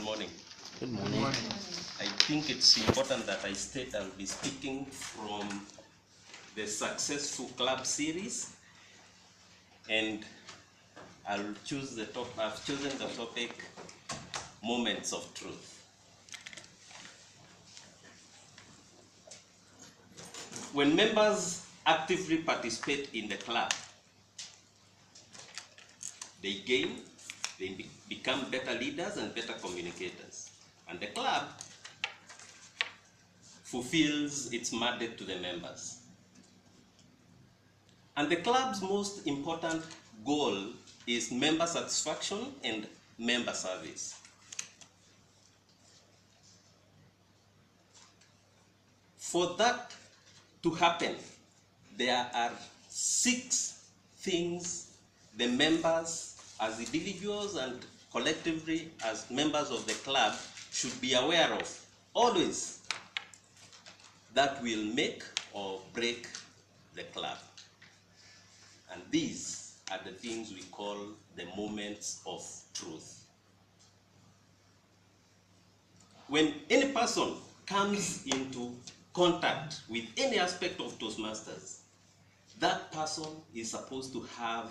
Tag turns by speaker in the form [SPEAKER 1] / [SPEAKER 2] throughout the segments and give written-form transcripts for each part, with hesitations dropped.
[SPEAKER 1] morning.
[SPEAKER 2] Good morning.
[SPEAKER 1] I think it's important that I state I'll be speaking from the Successful Club series, and I've chosen the topic Moments of Truth. When members actively participate in the club, they gain, they become better leaders and better communicators. And the club fulfills its mandate to the members. And the club's most important goal is member satisfaction and member service. For that to happen, there are 6 things the members as individuals and collectively as members of the club should be aware of always, that will make or break the club. And these are the things we call the moments of truth. When any person comes into contact with any aspect of Toastmasters, that person is supposed to have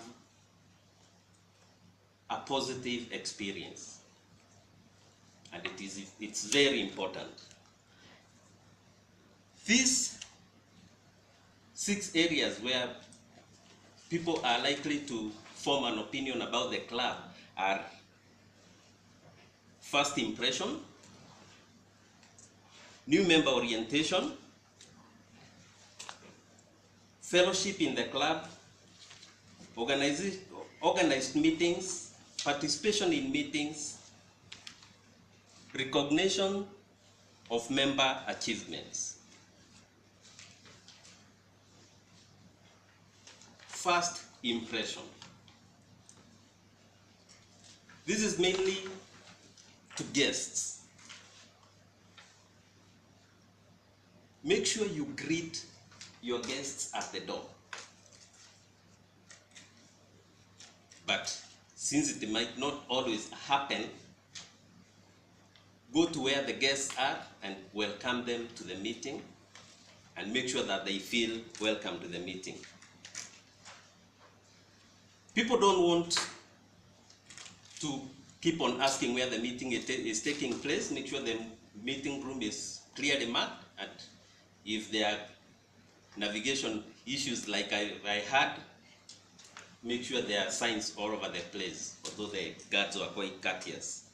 [SPEAKER 1] a positive experience. And it's very important. These 6 areas where people are likely to form an opinion about the club are: first impression, new member orientation, fellowship in the club, organized meetings, participation in meetings, recognition of member achievements. First impression. This is mainly to guests. Make sure you greet your guests at the door. But since it might not always happen, go to where the guests are and welcome them to the meeting, and make sure that they feel welcome to the meeting. People don't want to keep on asking where the meeting is taking place. Make sure the meeting room is clearly marked, and if there are navigation issues like I had, make sure there are signs all over the place, although the guards were quite courteous.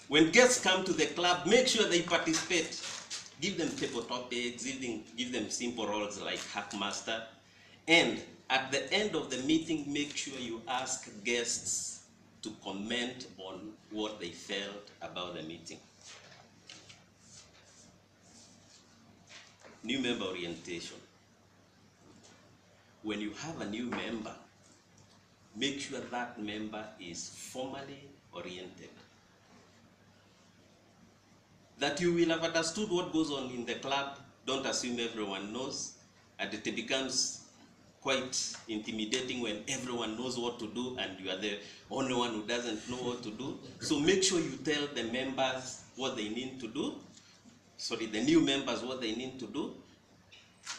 [SPEAKER 1] When guests come to the club, make sure they participate. Give them table topics, give them simple roles like Hackmaster, and at the end of the meeting, make sure you ask guests to comment on what they felt about the meeting. New member orientation. When you have a new member, make sure that member is formally oriented. That you will have understood what goes on in the club. Don't assume everyone knows, and it becomes quite intimidating when everyone knows what to do and you are the only one who doesn't know what to do. So make sure you tell the members what they need to do. The new members what they need to do.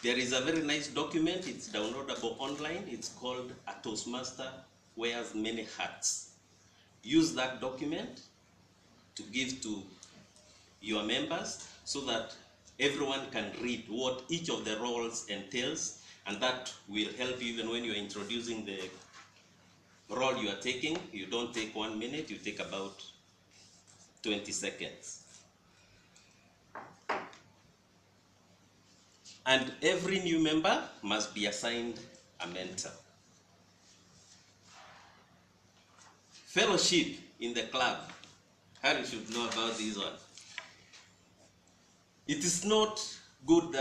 [SPEAKER 1] There is a very nice document, it's downloadable online. It's called A Toastmaster Wears Many Hats. Use that document to give to your members so that everyone can read what each of the roles entails, and that will help you even when you're introducing the role you are taking. You don't take 1 minute, you take about 20 seconds. And every new member must be assigned a mentor. Fellowship in the club. Harry should know about this one. It is not good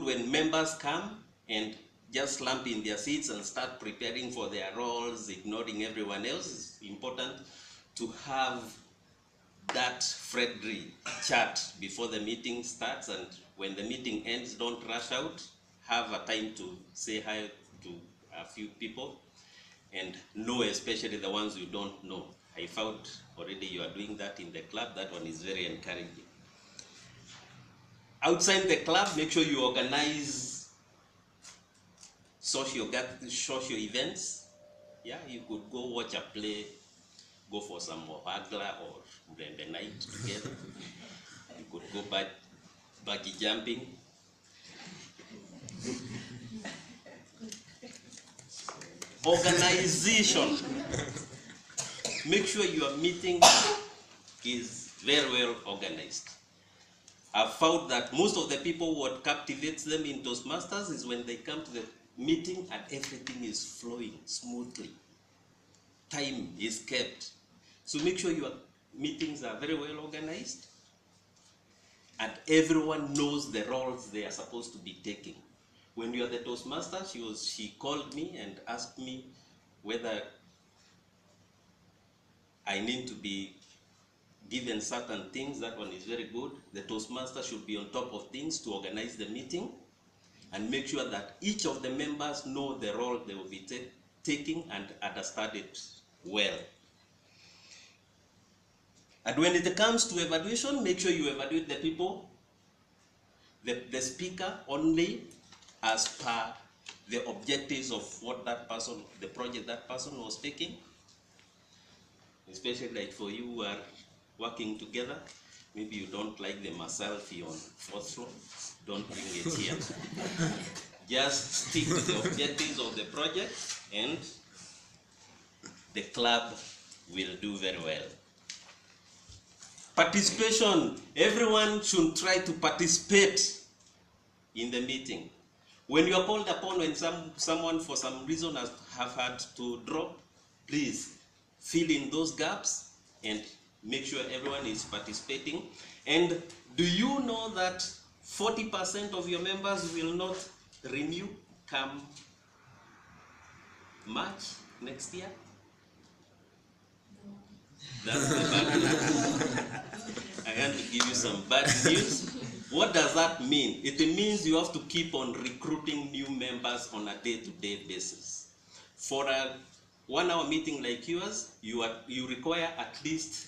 [SPEAKER 1] when members come and just slump in their seats and start preparing for their roles, ignoring everyone else. It's important to have that friendly chat before the meeting starts, and when the meeting ends, don't rush out. Have a time to say hi to a few people, and know especially the ones you don't know. I found already you are doing that in the club. That one is very encouraging. Outside the club, make sure you organize social events. Yeah, you could go watch a play, go for some hagla or blend the night together. You could go buggy jumping. Organization. Make sure your meeting is very well organized. I've found that most of the people, what captivates them in Toastmasters is when they come to the meeting and everything is flowing smoothly. Time is kept. So make sure your meetings are very well organized and everyone knows the roles they are supposed to be taking. When you are the Toastmaster, she called me and asked me whether I need to be given certain things. That one is very good. The Toastmaster should be on top of things to organize the meeting and make sure that each of the members know the role they will be taking and understand it well. And when it comes to evaluation, make sure you evaluate the people, the speaker only as per the objectives of what that person, the project that person was taking. Especially like for you who are working together, maybe you don't like the selfie on fourth row, don't bring it here. Just stick to the objectives of the project and the club will do very well. Participation. Everyone should try to participate in the meeting. When you are called upon, when someone for some reason have had to drop, please fill in those gaps and make sure everyone is participating. And do you know that 40% of your members will not renew come March next year? That's the bad news. I want to give you some bad news. What does that mean? It means you have to keep on recruiting new members on a day-to-day basis. For a 1 hour meeting like yours, you require at least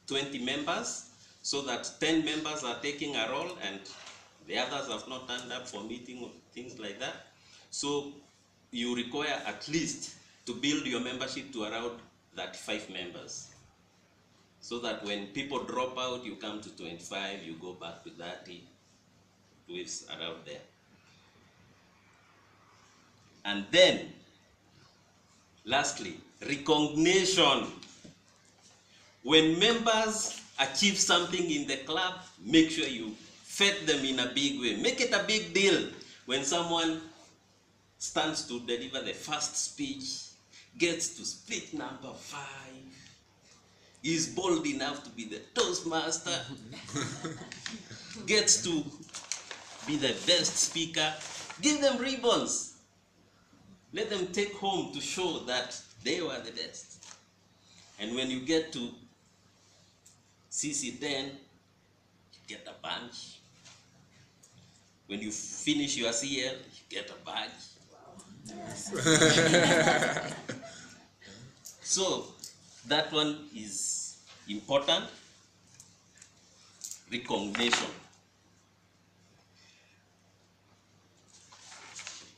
[SPEAKER 1] 20 members, so that 10 members are taking a role and the others have not turned up for meeting or things like that. So you require at least to build your membership to around 35 members. So that when people drop out, you come to 25, you go back to 30, waves around there. And then, lastly, recognition. When members achieve something in the club, make sure you fet them in a big way. Make it a big deal when someone stands to deliver the first speech, gets to speech number 5, is bold enough to be the Toastmaster, gets to be the best speaker. Give them ribbons. Let them take home to show that they were the best. And when you get to CC10, you get a bunch. When you finish your CL, you get a badge. So that one is important. Recognition.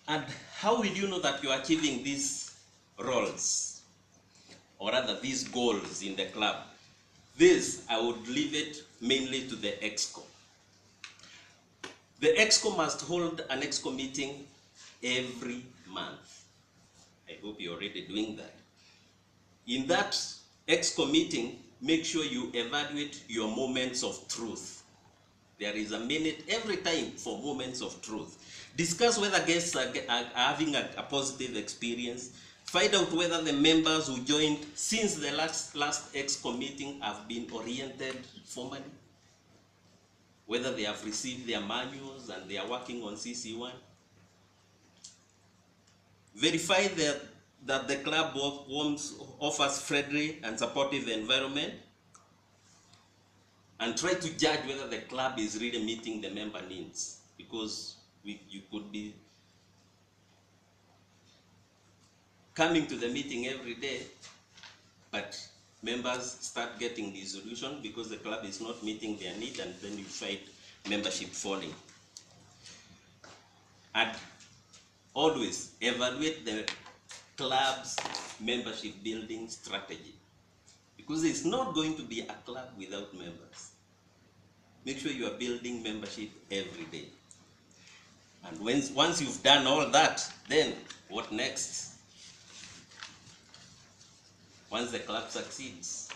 [SPEAKER 1] And how will you know that you are achieving these roles, or rather these goals in the club? This, I would leave it mainly to the EXCO. The EXCO must hold an EXCO meeting every month. I hope you're already doing that. In that EXCO meeting, make sure you evaluate your moments of truth. There is a minute every time for moments of truth. Discuss whether guests are having a positive experience. Find out whether the members who joined since the last EXCO meeting have been oriented formally. Whether they have received their manuals and they are working on CC1. Verify that the club offers friendly and supportive environment, and try to judge whether the club is really meeting the member needs, because you could be coming to the meeting every day but members start getting dissolution because the club is not meeting their need, and then you find membership falling. And always evaluate the club's membership building strategy, because it's not going to be a club without members. Make sure you are building membership every day. And once you've done all that, then what next? Once the club succeeds,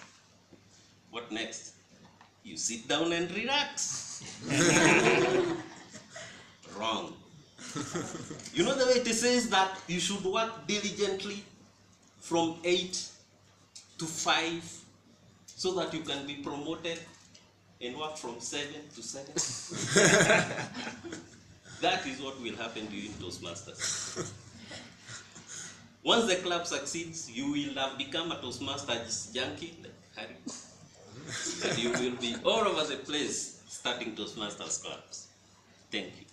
[SPEAKER 1] what next? You sit down and relax. Wrong. You know the way it says that you should work diligently from 8 to 5 so that you can be promoted and work from 7 to 7? That is what will happen during Toastmasters. Once the club succeeds, you will have become a Toastmasters junkie, like Harry. And you will be all over the place starting Toastmasters clubs. Thank you.